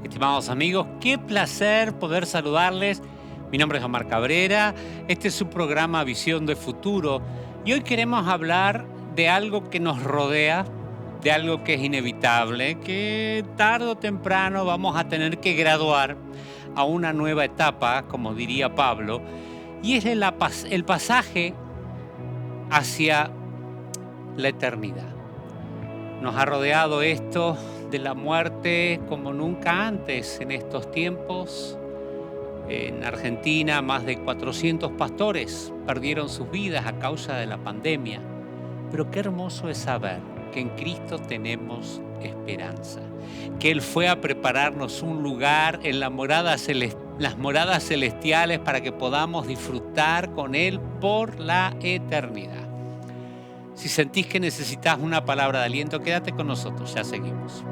Estimados amigos, qué placer poder saludarles. Mi nombre es Omar Cabrera, este es su programa Visión de Futuro y hoy queremos hablar de algo que nos rodea, de algo que es inevitable, que tarde o temprano vamos a tener que graduar a una nueva etapa, como diría Pablo, y es el pasaje hacia la eternidad. Nos ha rodeado esto de la muerte como nunca antes en estos tiempos. En Argentina, más de 400 pastores perdieron sus vidas a causa de la pandemia. Pero qué hermoso es saber que en Cristo tenemos esperanza, que Él fue a prepararnos un lugar en las moradas celestiales para que podamos disfrutar con Él por la eternidad. Si sentís que necesitas una palabra de aliento, quédate con nosotros, ya seguimos.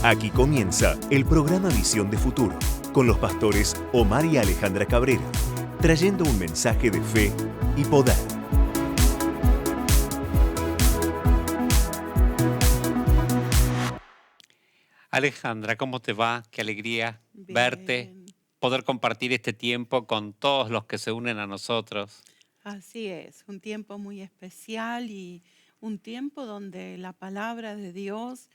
Aquí comienza el programa Visión de Futuro, con los pastores Omar y Alejandra Cabrera, trayendo un mensaje de fe y poder. Alejandra, ¿cómo te va? Qué alegría verte, Bien, poder compartir este tiempo con todos los que se unen a nosotros. así es, un tiempo muy especial y un tiempo donde la palabra de Dios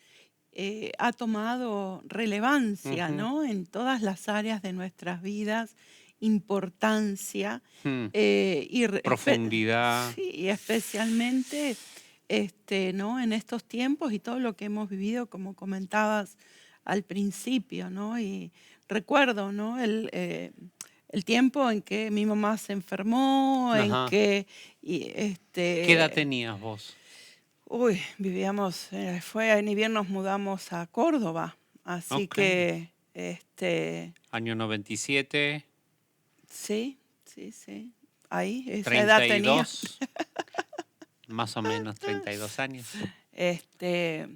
ha tomado relevancia, Ujú. ¿no? En todas las áreas de nuestras vidas, importancia Hmm. y Profundidad. sí, y especialmente ¿no? En estos tiempos y todo lo que hemos vivido, como comentabas al principio, ¿no? Y recuerdo, ¿no? El tiempo en que mi mamá se enfermó, en Ajá. que ¿Qué edad tenías vos? vivíamos, ni bien nos mudamos a Córdoba, así Ok. que Año 97, sí, sí, sí, ahí esa edad tenía. 32, más o menos 32 años. Este,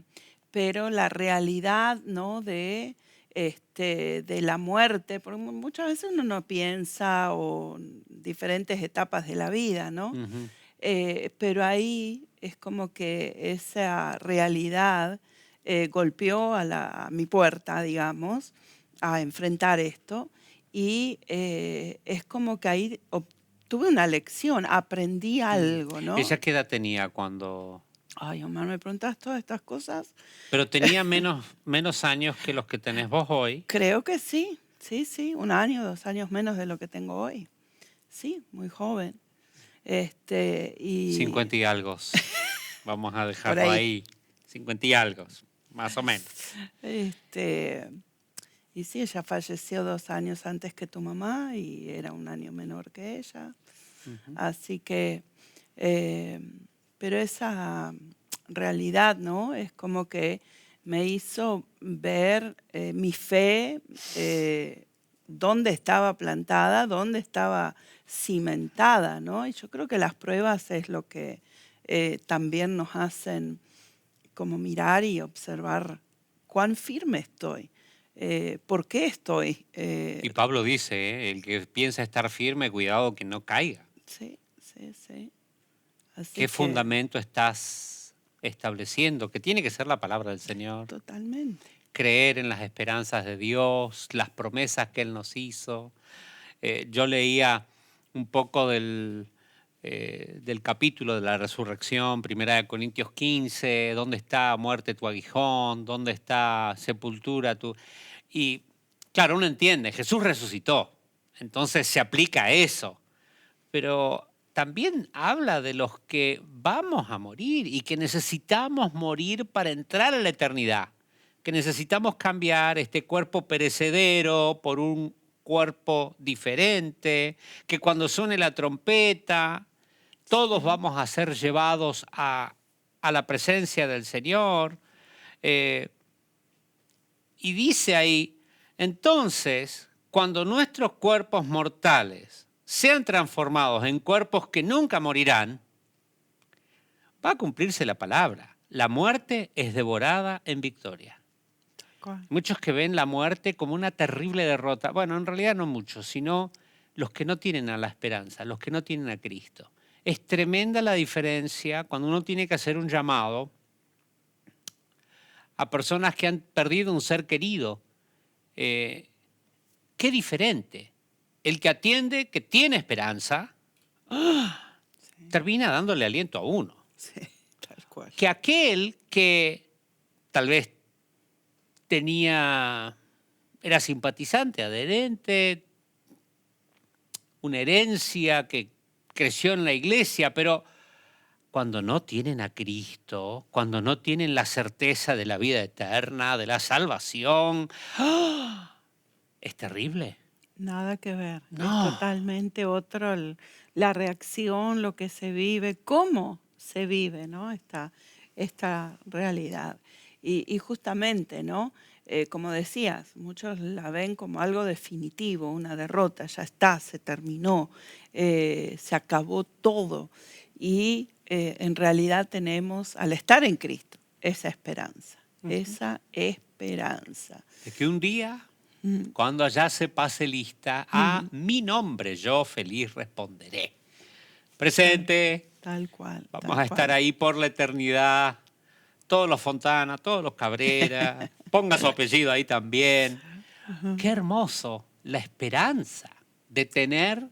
pero la realidad, ¿no? De la muerte, porque muchas veces uno no piensa o diferentes etapas de la vida, ¿no? Ujú. Pero ahí es como que esa realidad golpeó a mi puerta, digamos, a enfrentar esto. Y es como que ahí obtuve una lección, aprendí Mm. algo, ¿no? ¿Ella qué edad tenía cuando...? Ay, Omar, ¿me preguntas todas estas cosas? Pero tenía menos años que los que tenés vos hoy. Creo que sí, sí, sí, 1 año, 2 años menos de lo que tengo hoy. Sí, muy joven. Y 50 y algo. Vamos a por dejarlo ahí. ahí. 50 y algo, más o menos. Este, y sí, ella falleció 2 años antes que tu mamá y era 1 año menor que ella. Ujú. Así que, eh, pero esa realidad, ¿no? Es como que me hizo ver mi fe, dónde estaba plantada, dónde estaba cimentada, ¿no? Y yo creo que las pruebas es lo que también nos hacen como mirar y observar cuán firme estoy, por qué estoy. Y Pablo dice, el que piensa estar firme, cuidado que no caiga. Sí, sí, sí. Así ¿Qué que fundamento estás estableciendo? Que tiene que ser la palabra del Señor. totalmente. Creer en las esperanzas de Dios, las promesas que Él nos hizo. Yo leía un poco del capítulo de la resurrección, 1 Corintios 15, ¿dónde está muerte tu aguijón? ¿Dónde está sepultura tu...? Y claro, uno entiende, Jesús resucitó, entonces se aplica a eso, pero también habla de los que vamos a morir y que necesitamos morir para entrar a la eternidad, que necesitamos cambiar este cuerpo perecedero por un cuerpo diferente, que cuando suene la trompeta, todos Sí, vamos a ser llevados a la presencia del Señor. eh, y dice ahí, entonces, cuando nuestros cuerpos mortales sean transformados en cuerpos que nunca morirán, va a cumplirse la palabra. La muerte es devorada en victoria. cual. Muchos que ven la muerte como una terrible derrota. Bueno, en realidad no muchos, sino los que no tienen a la esperanza, los que no tienen a Cristo. Es tremenda la diferencia cuando uno tiene que hacer un llamado a personas que han perdido un ser querido. Qué diferente. El que atiende, que tiene esperanza, termina dándole aliento a uno. Sí, tal cual. Que aquel que tal vez era simpatizante, adherente, una herencia que creció en la iglesia, pero cuando no tienen a Cristo, cuando no tienen la certeza de la vida eterna, de la salvación, es terrible. Nada que ver. Es No. totalmente otro la reacción, lo que se vive, cómo se vive, ¿no? Esta realidad. Y justamente, ¿no? Como decías, muchos la ven como algo definitivo, una derrota, ya está, se terminó, se acabó todo. Y en realidad tenemos, al estar en Cristo, esa esperanza, esa esperanza. De que un día, cuando allá se pase lista, a mi nombre yo feliz responderé. Presente. Tal cual. Vamos tal a estar cual. ahí por la eternidad. Todos los Fontana, todos los Cabrera. Ponga su apellido ahí también. Qué hermoso la esperanza de tener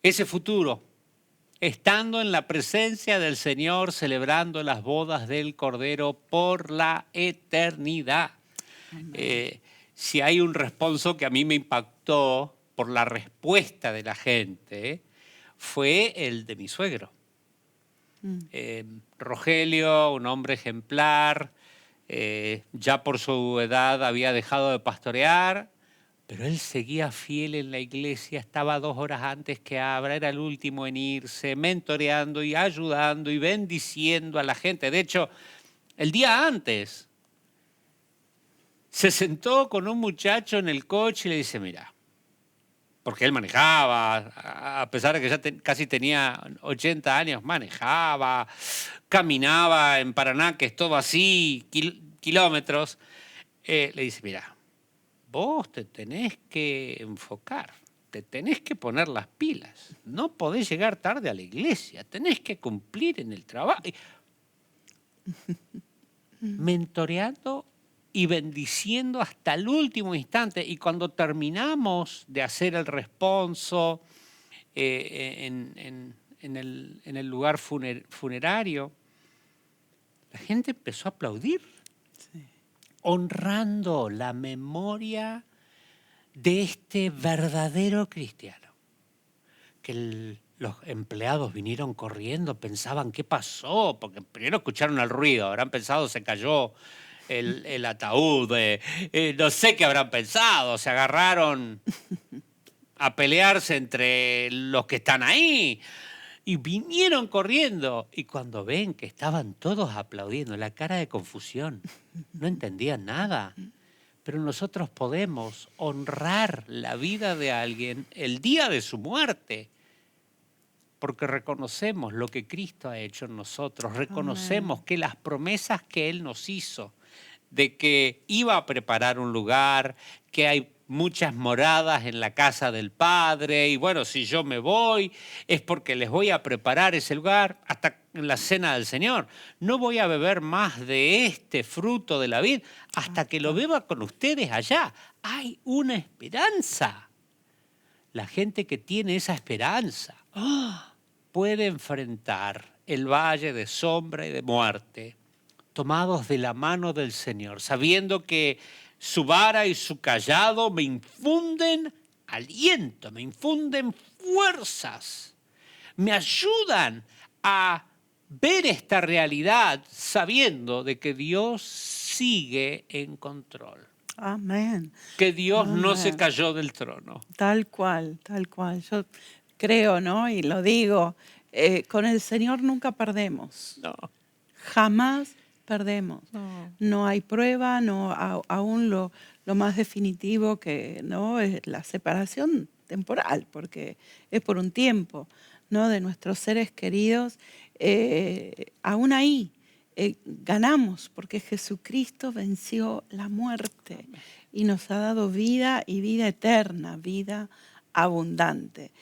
ese futuro, estando en la presencia del Señor, celebrando las bodas del Cordero por la eternidad. Si hay un responso que a mí me impactó por la respuesta de la gente, fue el de mi suegro. Rogelio, un hombre ejemplar, ya por su edad había dejado de pastorear, pero él seguía fiel en la iglesia, estaba 2 horas antes que abra, era el último en irse, mentoreando y ayudando y bendiciendo a la gente. De hecho, el día antes se sentó con un muchacho en el coche y le dice, mira, porque él manejaba, a pesar de que ya casi tenía 80 años, manejaba, caminaba en Paraná, que es todo así, kilómetros. Le dice, mira, vos te tenés que enfocar, te tenés que poner las pilas, no podés llegar tarde a la iglesia, tenés que cumplir en el trabajo. Mentoreando y bendiciendo hasta el último instante. Y cuando terminamos de hacer el responso en el lugar funerario, la gente empezó a aplaudir, honrando la memoria de este verdadero cristiano. Que los empleados vinieron corriendo, pensaban, ¿qué pasó? Porque primero escucharon el ruido, habrán pensado, se cayó el ataúd, no sé qué habrán pensado, se agarraron a pelearse entre los que están ahí y vinieron corriendo. Y cuando ven que estaban todos aplaudiendo, la cara de confusión, no entendían nada. Pero nosotros podemos honrar la vida de alguien el día de su muerte, porque reconocemos lo que Cristo ha hecho en nosotros, reconocemos que las promesas que Él nos hizo, de que iba a preparar un lugar, que hay muchas moradas en la casa del Padre, y bueno, si yo me voy es porque les voy a preparar ese lugar hasta en la cena del Señor. No voy a beber más de este fruto de la vid hasta que lo beba con ustedes allá. Hay una esperanza. La gente que tiene esa esperanza puede enfrentar el valle de sombra y de muerte, tomados de la mano del Señor, sabiendo que su vara y su cayado me infunden aliento, me infunden fuerzas, me ayudan a ver esta realidad sabiendo de que Dios sigue en control. Amén. Que Dios no se Amén. cayó del trono. Tal cual, tal cual. Yo creo, ¿no? Y lo digo, con el Señor nunca perdemos. No. Jamás perdemos. No hay prueba, no, aún lo más definitivo que no es la separación temporal, porque es por un tiempo, ¿no? De nuestros seres queridos, aún ahí ganamos, porque Jesucristo venció la muerte y nos ha dado vida y vida eterna, vida abundante.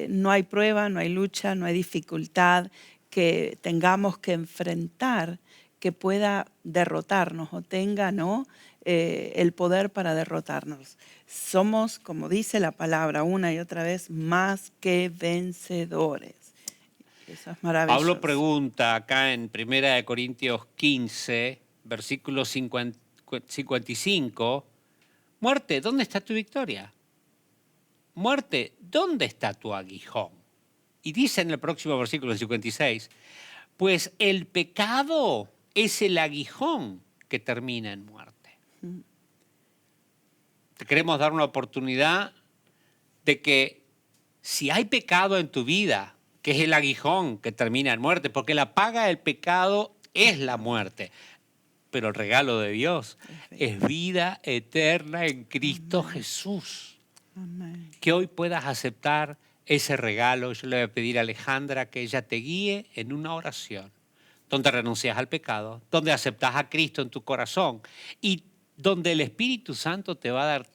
No hay prueba, no hay lucha, no hay dificultad que tengamos que enfrentar que pueda derrotarnos o tenga, ¿no?, el poder para derrotarnos. Somos, como dice la palabra una y otra vez, más que vencedores. Eso es maravilloso. Pablo pregunta acá en 1 Corintios 15, versículo 55, muerte, ¿dónde está tu victoria? Muerte, ¿dónde está tu aguijón? Y dice en el próximo versículo 56, pues el pecado es el aguijón que termina en muerte. Te queremos dar una oportunidad de que si hay pecado en tu vida, que es el aguijón que termina en muerte, porque la paga del pecado es la muerte, pero el regalo de Dios es vida eterna en Cristo Jesús. Amén. Que hoy puedas aceptar ese regalo. Yo le voy a pedir a Alejandra que ella te guíe en una oración donde renuncias al pecado, donde aceptas a Cristo en tu corazón y donde el Espíritu Santo te va a dar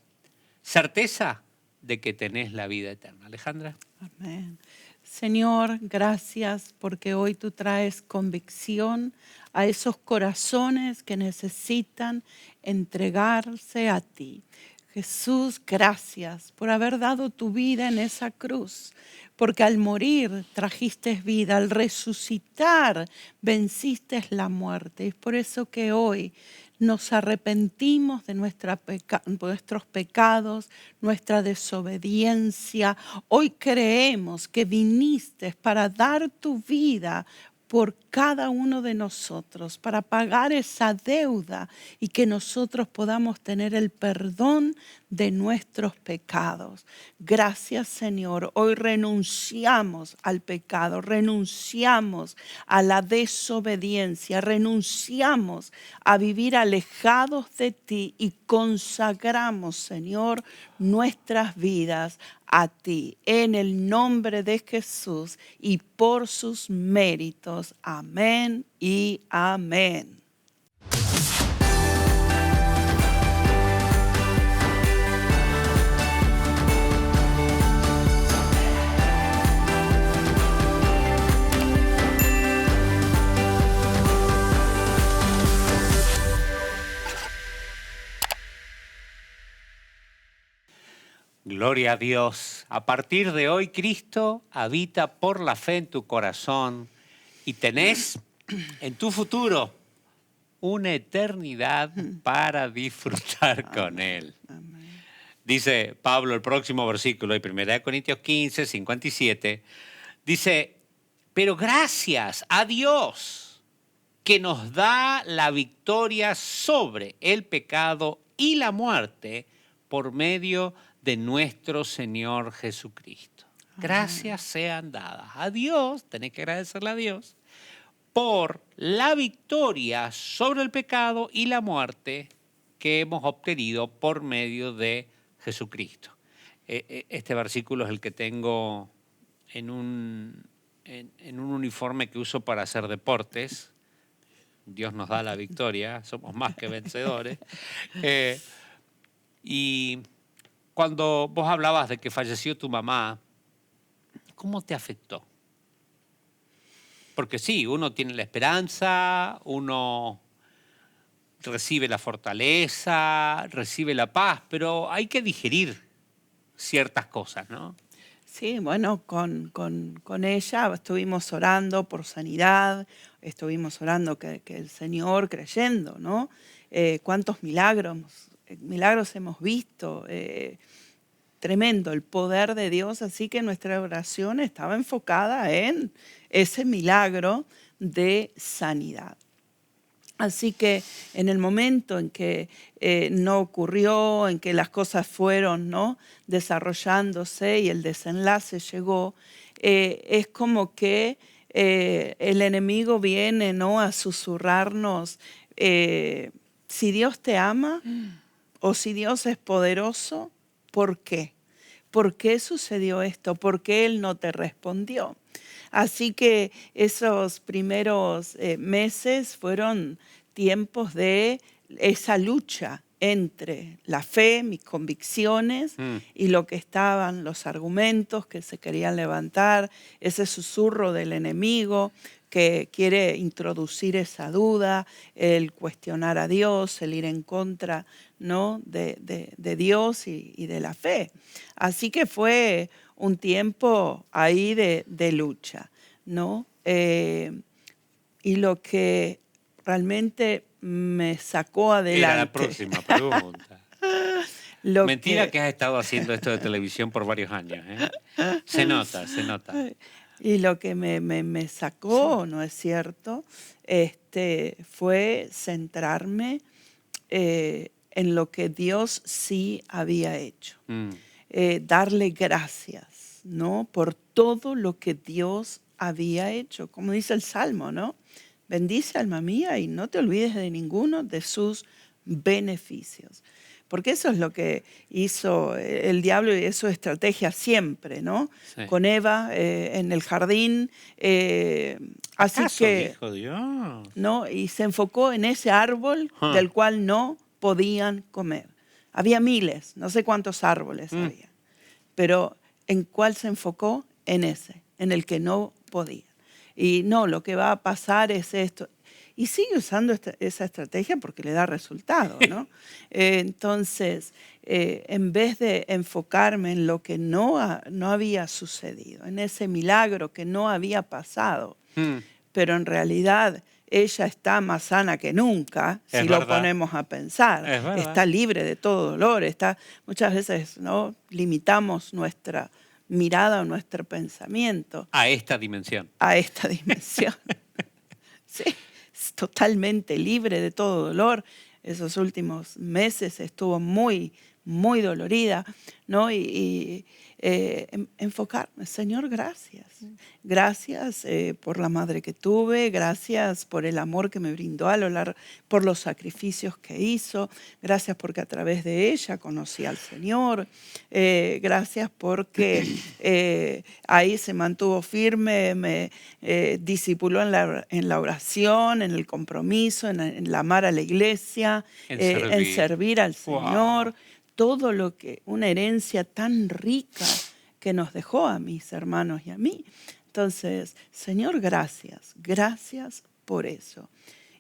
certeza de que tenés la vida eterna. Alejandra. Amén. Señor, gracias porque hoy tú traes convicción a esos corazones que necesitan entregarse a ti. Jesús, gracias por haber dado tu vida en esa cruz, porque al morir trajiste vida, al resucitar venciste la muerte. Es por eso que hoy nos arrepentimos de nuestros pecados, nuestra desobediencia. Hoy creemos que viniste para dar tu vida por cada uno de nosotros, para pagar esa deuda y que nosotros podamos tener el perdón de nuestros pecados. Gracias, Señor. Hoy renunciamos al pecado, renunciamos a la desobediencia, renunciamos a vivir alejados de ti y consagramos, Señor, nuestras vidas a ti, en el nombre de Jesús y por sus méritos. Amén y amén. Gloria a Dios. A partir de hoy, Cristo habita por la fe en tu corazón y tenés en tu futuro una eternidad para disfrutar con Él. Amén. Dice Pablo, el próximo versículo de 1 Corintios 15, 57, dice, pero gracias a Dios que nos da la victoria sobre el pecado y la muerte por medio de nuestro Señor Jesucristo. Gracias sean dadas a Dios, tenés que agradecerle a Dios, por la victoria sobre el pecado y la muerte que hemos obtenido por medio de Jesucristo. Este versículo es el que tengo en un uniforme que uso para hacer deportes. Dios nos da la victoria, somos más que vencedores. Y cuando vos hablabas de que falleció tu mamá, ¿cómo te afectó? Porque sí, uno tiene la esperanza, uno recibe la fortaleza, recibe la paz, pero hay que digerir ciertas cosas, ¿no? Sí, bueno, con ella estuvimos orando por sanidad, estuvimos orando que el Señor, creyendo, ¿no? Cuántos milagros hemos visto, tremendo el poder de Dios, así que nuestra oración estaba enfocada en ese milagro de sanidad. Así que en el momento en que no ocurrió, en que las cosas fueron, ¿no?, desarrollándose y el desenlace llegó, es como que el enemigo viene, ¿no?, a susurrarnos, si Dios te ama o si Dios es poderoso, ¿por qué? ¿Por qué sucedió esto? ¿Por qué Él no te respondió? Así que esos primeros meses fueron tiempos de esa lucha entre la fe, mis convicciones y lo que estaban los argumentos que se querían levantar, ese susurro del enemigo que quiere introducir esa duda, el cuestionar a Dios, el ir en contra, ¿no?, de Dios y de la fe. Así que fue un tiempo ahí de lucha, ¿no? Y lo que realmente me sacó adelante. Era la próxima pregunta. Mentira que has estado haciendo esto de televisión por varios años, ¿eh? Se nota, se nota. Y lo que me sacó, ¿no es cierto?, fue centrarme en lo que Dios sí había hecho. Darle gracias, ¿no?, por todo lo que Dios había hecho. Como dice el Salmo, ¿no? Bendice, alma mía, y no te olvides de ninguno de sus beneficios. Porque eso es lo que hizo el diablo y es su estrategia siempre, ¿no? Sí. Con Eva en el jardín. Así ¿Acaso que, dijo Dios? ¿no? Y se enfocó en ese árbol del cual no podían comer. Había miles, no sé cuántos árboles había. Pero ¿en cuál se enfocó? En ese, en el que no podía. Y no, lo que va a pasar es esto. Y sigue usando esa estrategia porque le da resultado, ¿no? Entonces, en vez de enfocarme en lo que no había sucedido, en ese milagro que no había pasado, pero en realidad ella está más sana que nunca, si lo ponemos a pensar. Está libre de todo dolor. Muchas veces, ¿no?, limitamos nuestra mirada o nuestro pensamiento. A esta dimensión. A esta dimensión. Sí. Totalmente libre de todo dolor. Esos últimos meses estuvo muy, muy dolorida, ¿no? Y enfocarme, Señor, gracias. Gracias por la madre que tuve, gracias por el amor que me brindó por los sacrificios que hizo, gracias porque a través de ella conocí al Señor, gracias porque ahí se mantuvo firme, me discipuló en la oración, en el compromiso, en el amar a la iglesia, en servir al Señor. Wow. Todo lo que, una herencia tan rica que nos dejó a mis hermanos y a mí. Entonces, Señor, gracias, gracias por eso.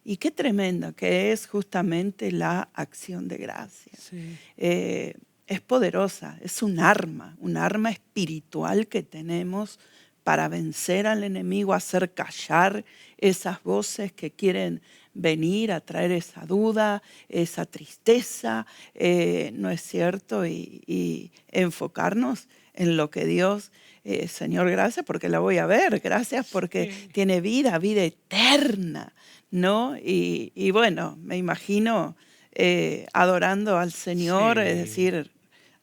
Y qué tremendo que es justamente la acción de gracias. Sí. Es poderosa, es un arma espiritual que tenemos para vencer al enemigo, hacer callar esas voces que quieren venir a traer esa duda, esa tristeza, ¿no es cierto? Y enfocarnos en lo que Dios, Señor, gracias porque la voy a ver, gracias porque tiene vida eterna, ¿no? Y bueno, me imagino adorando al Señor, es decir,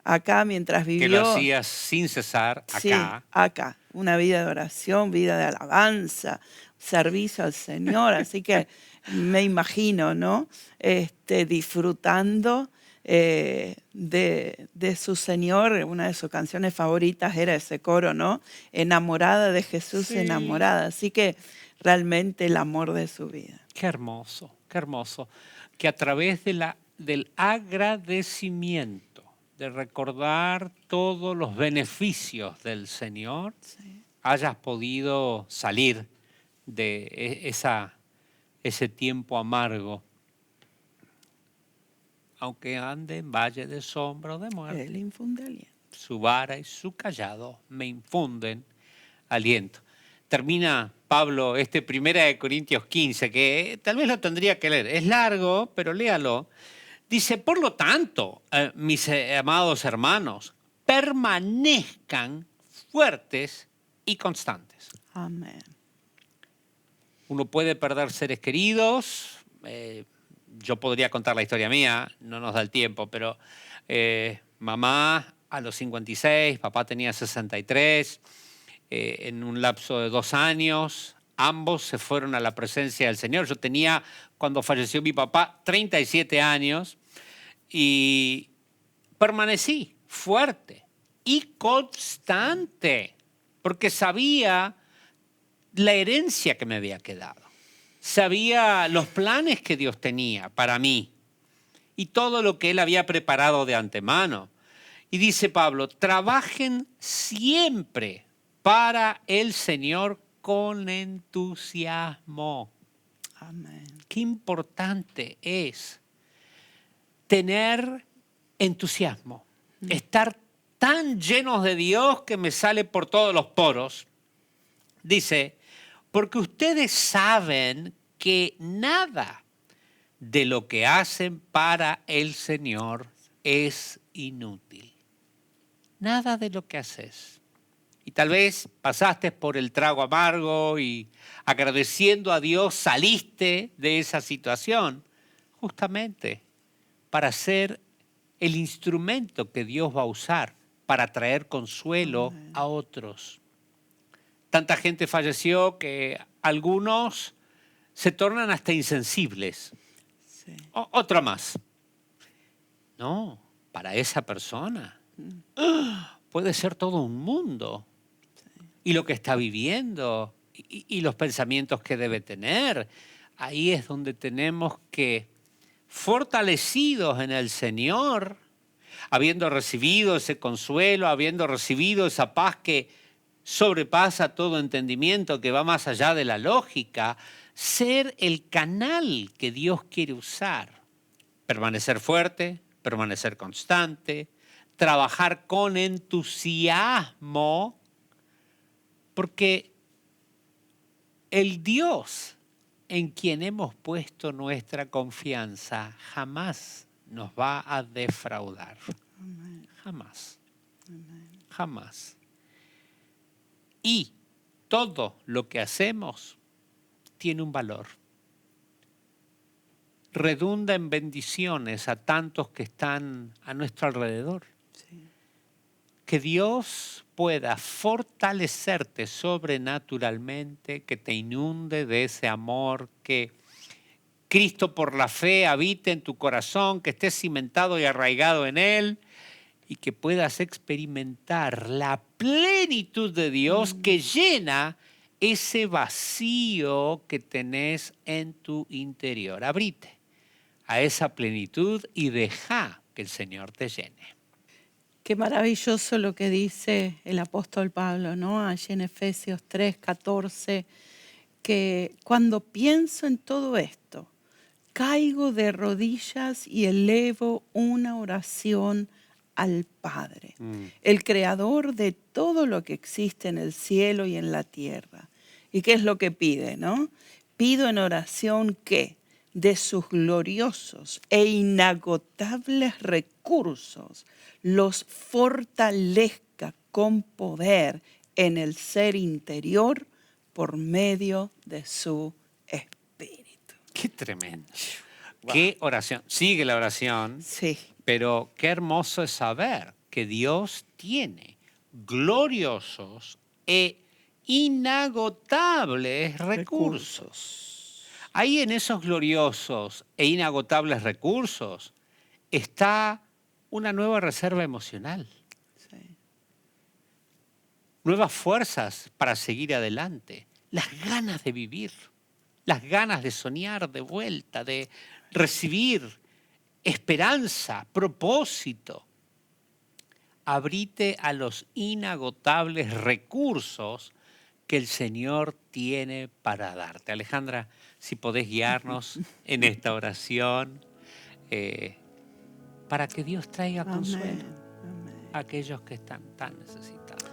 acá mientras vivió. Que lo hacías sin cesar acá. Sí, acá. Una vida de oración, vida de alabanza, servicio al Señor. Así que me imagino, ¿no? Disfrutando de su Señor. Una de sus canciones favoritas era ese coro, ¿no? Enamorada de Jesús, sí. Enamorada. Así que realmente el amor de su vida. Qué hermoso, qué hermoso. Que a través del agradecimiento, de recordar todos los beneficios del Señor, sí, hayas podido salir de ese tiempo amargo. Aunque ande en valle de sombra o de muerte, Él infunde aliento. Su vara y su callado me infunden aliento. Termina Pablo 1 Corintios 15, que tal vez lo tendría que leer. Es largo, pero léalo. Dice, por lo tanto, mis amados hermanos, permanezcan fuertes y constantes. Amén. Uno puede perder seres queridos. Yo podría contar la historia mía, no nos da el tiempo, pero mamá a los 56, papá tenía 63, en un lapso de 2 años, ambos se fueron a la presencia del Señor. Yo tenía, cuando falleció mi papá, 37 años y permanecí fuerte y constante, porque sabía la herencia que me había quedado. Sabía los planes que Dios tenía para mí y todo lo que Él había preparado de antemano. Y dice Pablo, trabajen siempre para el Señor con entusiasmo. Amén. Qué importante es tener entusiasmo, estar tan llenos de Dios que me sale por todos los poros. Dice, porque ustedes saben que nada de lo que hacen para el Señor es inútil. Nada de lo que haces. Y tal vez pasaste por el trago amargo y agradeciendo a Dios saliste de esa situación, justamente para ser el instrumento que Dios va a usar para traer consuelo a otros. Tanta gente falleció que algunos se tornan hasta insensibles. Sí. Otra más. No, para esa persona puede ser todo un mundo. Y lo que está viviendo y los pensamientos que debe tener. Ahí es donde tenemos que, fortalecidos en el Señor, habiendo recibido ese consuelo, habiendo recibido esa paz que sobrepasa todo entendimiento, que va más allá de la lógica, ser el canal que Dios quiere usar. Permanecer fuerte, permanecer constante, trabajar con entusiasmo, porque el Dios en quien hemos puesto nuestra confianza jamás nos va a defraudar. Amén. Jamás. Amén. Jamás. Y todo lo que hacemos tiene un valor. Redunda en bendiciones a tantos que están a nuestro alrededor. Sí. Que Dios pueda fortalecerte sobrenaturalmente, que te inunde de ese amor, que Cristo por la fe habite en tu corazón, que estés cimentado y arraigado en Él y que puedas experimentar la plenitud de Dios que llena ese vacío que tenés en tu interior. Abrite a esa plenitud y deja que el Señor te llene. Qué maravilloso lo que dice el apóstol Pablo, ¿no? Allí en Efesios 3:14, que cuando pienso en todo esto, caigo de rodillas y elevo una oración al Padre, el creador de todo lo que existe en el cielo y en la tierra. ¿Y qué es lo que pide, no? Pido en oración que de sus gloriosos e inagotables recursos los fortalezca con poder en el ser interior por medio de su Espíritu. Qué tremendo. Wow. Qué oración. Sigue la oración. Sí. Pero qué hermoso es saber que Dios tiene gloriosos e inagotables recursos. Ahí en esos gloriosos e inagotables recursos está una nueva reserva emocional. Sí. Nuevas fuerzas para seguir adelante. Las ganas de vivir. Las ganas de soñar de vuelta, de recibir esperanza, propósito. Abrite a los inagotables recursos que el Señor tiene para darte. Alejandra, si podés guiarnos en esta oración para que Dios traiga consuelo a aquellos que están tan necesitados.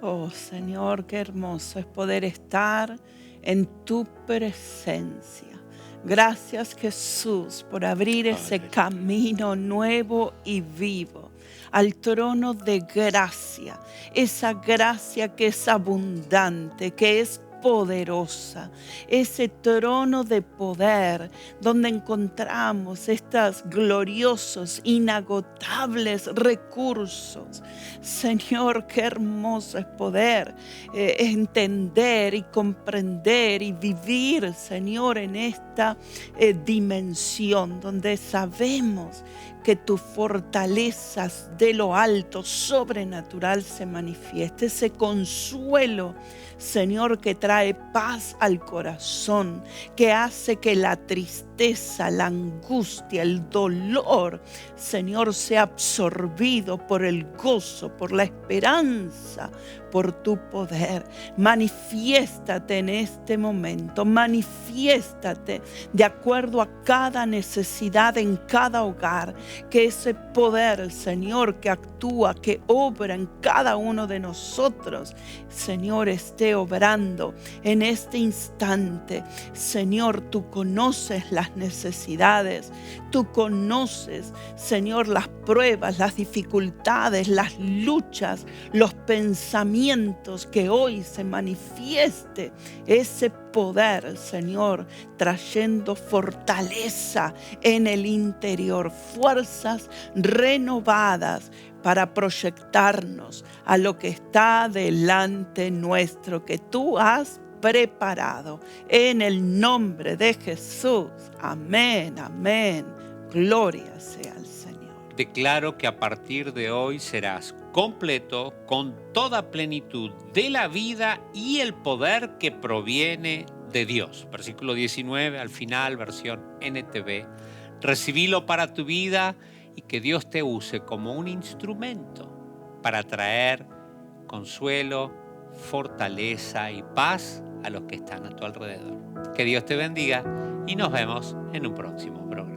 Oh Señor, qué hermoso es poder estar en tu presencia. Gracias Jesús por abrir ese camino nuevo y vivo al trono de gracia. Esa gracia que es abundante, que es poderosa. Ese trono de poder donde encontramos estos gloriosos, inagotables recursos. Señor, qué hermoso es poder entender y comprender y vivir, Señor, en esta dimensión donde sabemos que tu fortalezas de lo alto, sobrenatural, se manifieste. Ese consuelo, Señor, que trae paz al corazón, que hace que la tristeza, la angustia, el dolor, Señor, sea absorbido por el gozo, por la esperanza, por tu poder. Manifiéstate en este momento, manifiéstate de acuerdo a cada necesidad en cada hogar, que ese poder, Señor, que actúa, que obra en cada uno de nosotros, Señor, esté obrando en este instante. Señor, tú conoces las necesidades, tú conoces, Señor, las pruebas, las dificultades, las luchas, los pensamientos, que hoy se manifieste ese poder, Señor, trayendo fortaleza en el interior, fuerzas renovadas para proyectarnos a lo que está delante nuestro, que tú has preparado. En el nombre de Jesús. Amén, amén. Gloria sea al Señor. Declaro que a partir de hoy serás completo con toda plenitud de la vida y el poder que proviene de Dios. Versículo 19 al final, versión NTV. Recibilo para tu vida y que Dios te use como un instrumento para traer consuelo, fortaleza y paz a los que están a tu alrededor. Que Dios te bendiga y nos vemos en un próximo programa.